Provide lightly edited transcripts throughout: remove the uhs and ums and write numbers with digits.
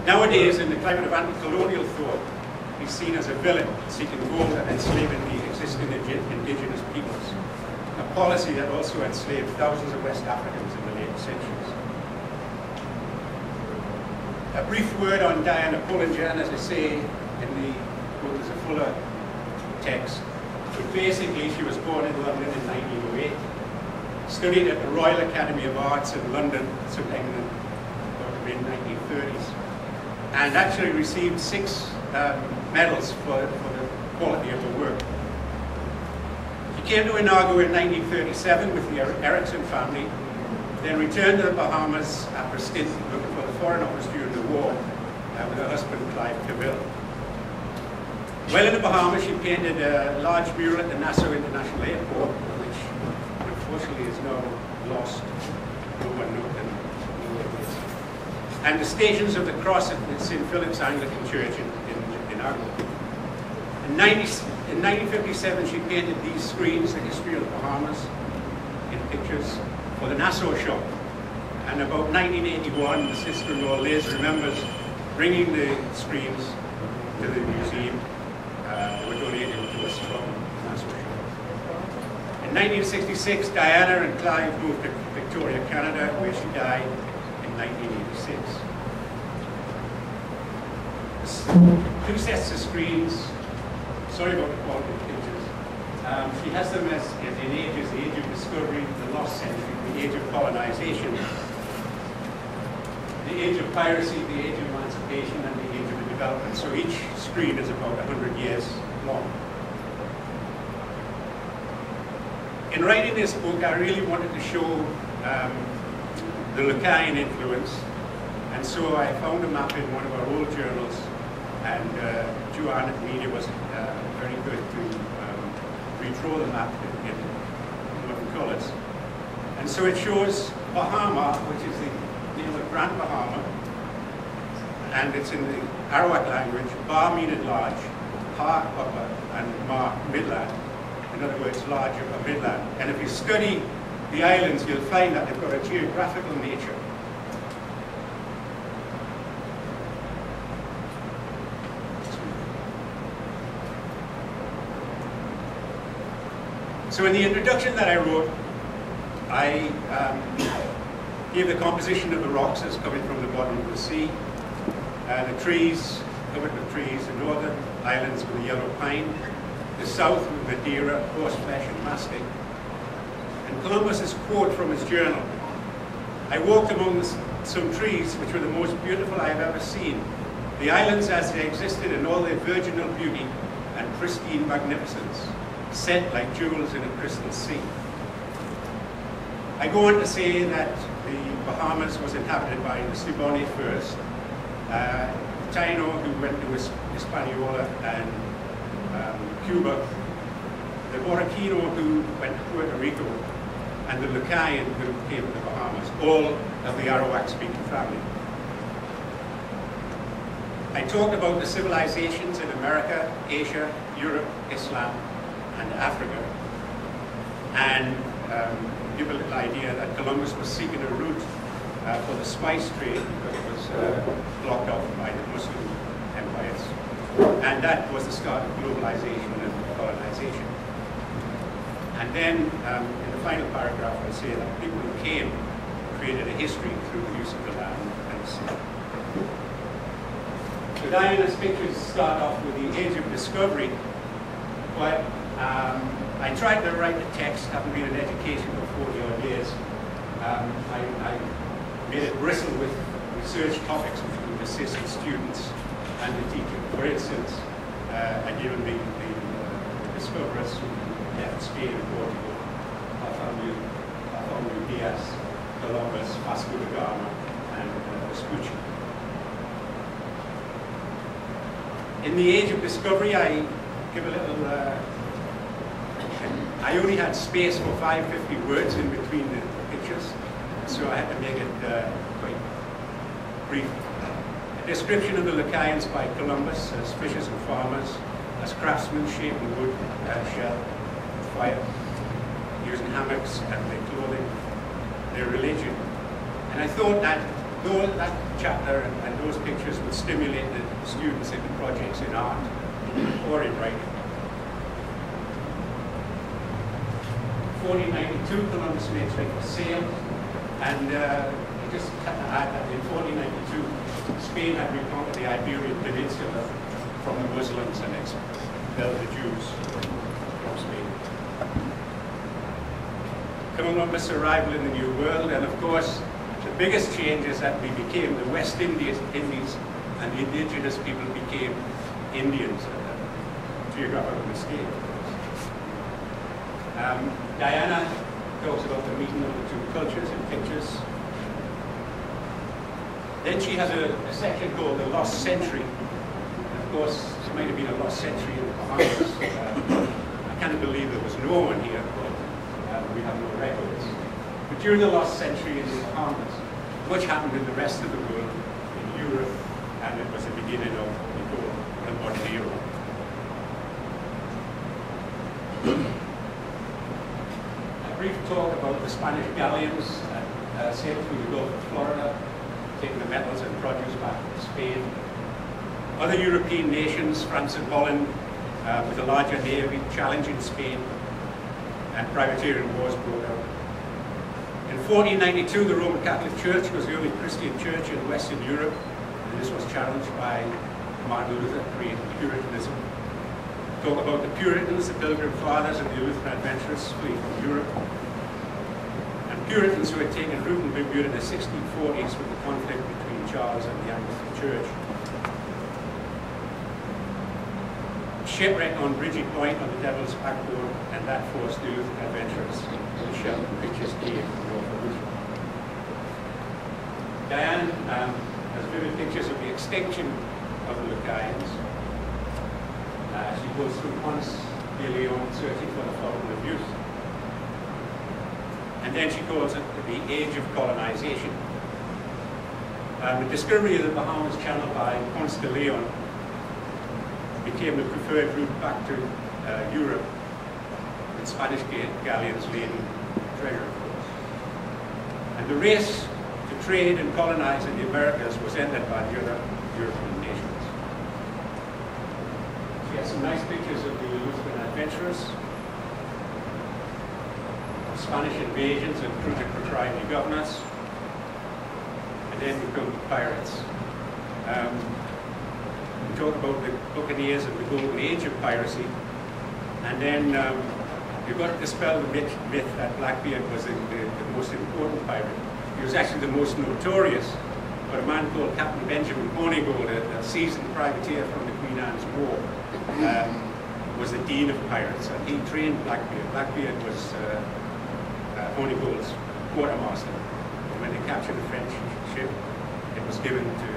Nowadays, in the climate of anti-colonial thought, he's seen as a villain seeking gold and enslaving the existing indigenous peoples, a policy that also enslaved thousands of West Africans in the later centuries. A brief word on Diana Pullinger, as I say in the book, there's a fuller text. But basically, she was born in London in 1908, studied at the Royal Academy of Arts in London, England, about the mid-1930s, and actually received 6 medals for the quality of her work. She came to Inago in 1937 with the Erickson family, then returned to the Bahamas after a stint looking for the Foreign Office during the war with her husband, Clive Caville. While in the Bahamas, she painted a large mural at the Nassau International Airport, which unfortunately is now lost. No one knows where it is. And the Stations of the Cross at St. Philip's Anglican Church in Inago. In 1957, she painted these screens, the history of the Bahamas, in pictures for the Nassau shop. And about 1981, the sister-in-law Liz remembers bringing the screens to the museum. Were donated to us from Nassau shop. In 1966, Diana and Clive moved to Victoria, Canada, where she died in 1986. 2 sets of screens. Sorry about the quality of pictures. She has them as in ages: the age of discovery, the lost century, the age of colonization, the age of piracy, the age of emancipation, and the age of development. So each screen is about 100 years long. In writing this book, I really wanted to show the Lucayan influence, and so I found a map in one of our old journals, and Joanne at Media was very good to redraw the map in modern colours. And so it shows Bahama, which is the name of Grand Bahama, and it's in the Arawak language. Ba meaning large, Ha upper, and Ma midland. In other words, large upper midland. And if you study the islands, you'll find that they've got a geographical nature. So in the introduction that I wrote, I gave the composition of the rocks as coming from the bottom of the sea, the trees, covered with trees, the northern islands with the yellow pine, the south with Madeira, horseflesh and mastic. And Columbus's quote from his journal: "I walked among some trees which were the most beautiful I have ever seen, the islands as they existed in all their virginal beauty and pristine magnificence, set like jewels in a crystal sea." I go on to say that the Bahamas was inhabited by the Siboney first, Taino, who went to Hispaniola and Cuba, the Boricino, who went to Puerto Rico, and the Lucayan, who came to the Bahamas, all of the Arawak-speaking family. I talked about the civilizations in America, Asia, Europe, Islam, and Africa, and give a little idea that Columbus was seeking a route for the spice trade because it was blocked off by the Muslim empires. And that was the start of globalization and colonization. And then in the final paragraph, I say that people who came created a history through the use of the land and the sea. So Diana's pictures start off with the age of discovery, but I tried to write the text, having been in education for 40 odd years. I made it bristle with research topics which would assist the students and the teacher. For instance, I given the discoverers who left Spain and Portugal, Bartholomew Diaz, Columbus, Vasco da Gama, and Vespucci. In the age of discovery, I give a little. I only had space for 550 words in between the pictures, so I had to make it quite brief. A description of the Lucayans by Columbus as fishers and farmers, as craftsmen shaping wood, shell, fire, using hammocks and their clothing, their religion. And I thought that that chapter and those pictures would stimulate the students into projects in art or in writing. 1492, Columbus makes right for sail, and just to add that in 1492, Spain had reconquered the Iberian Peninsula from the Muslims and expelled the Jews from Spain. Columbus' arrival in the New World, and of course, the biggest change is that we became the West Indies, and the indigenous people became Indians. Geographical mistake, of course. Diana talks about the meeting of the two cultures in pictures. Then she has a section called The Lost Century. And of course, it might have been a lost century in the Bahamas. I can't believe there was no one here, but we have no records. But during the lost century in the Bahamas, much happened in the rest of the world, in Europe, and it was the beginning of what we call the modern era. A brief talk about the Spanish galleons that sailed through the Gulf of Florida, taking the metals and produce back to Spain. Other European nations, France and Holland, with a larger navy, challenging Spain, and privateering wars broke out. In 1492, the Roman Catholic Church was the only Christian church in Western Europe, and this was challenged by Martin Luther, creating Puritanism. Talk about the Puritans, the Pilgrim Fathers, and the Lutheran adventurers fleeing from Europe. And Puritans who had taken root in Bermuda in the 1640s with the conflict between Charles and the Anglican Church. Shipwreck on Bridget Point on the Devil's Backbone, and that forced the Lutheran adventurers to shelter Pitcher's Cave north of Lutheran. Diane has vivid pictures of the extinction of the Lucayans. She goes through Ponce de Leon searching for the fountain of youth. And then she calls it the age of colonization. The discovery of the Bahamas Channel by Ponce de Leon became the preferred route back to Europe, with Spanish galleons laden treasure, of course. And the race to trade and colonize in the Americas was ended by the other European nations. She has some nice pictures of the Lutheran adventurers, of Spanish invasions and crucial proprietary governors, and then become pirates. We talk about the Buccaneers and the golden age of piracy, and then you've got to dispel the myth that Blackbeard was the most important pirate. He was actually the most notorious, but a man called Captain Benjamin Hornigold, a seasoned privateer from the Queen Anne's War, was the dean of pirates, and he trained Blackbeard. Blackbeard was Hornigold's quartermaster. And when they captured a French ship, it was given to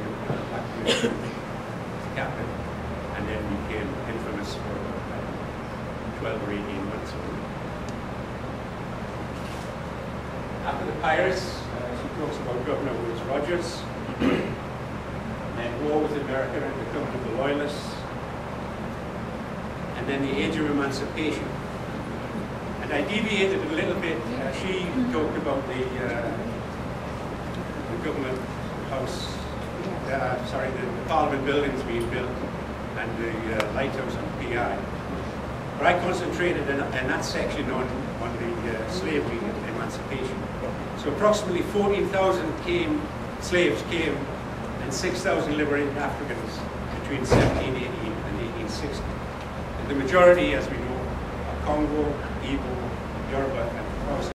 Blackbeard, the captain, and then became infamous for 12 or 18 months. After the pirates, she talks about Governor Woodes Rogers, and then war with America and the coming of the Loyalists, and then the age of emancipation. And I deviated a little bit. She talked about the government house, the Parliament buildings being built, and the lighthouse on PI. But I concentrated in that section on the slavery and emancipation. So approximately 14,000 slaves came, and 6,000 liberated Africans between 1780 and 1860. And the majority, as we know, are Congo, Igbo, Yoruba, and Hausa.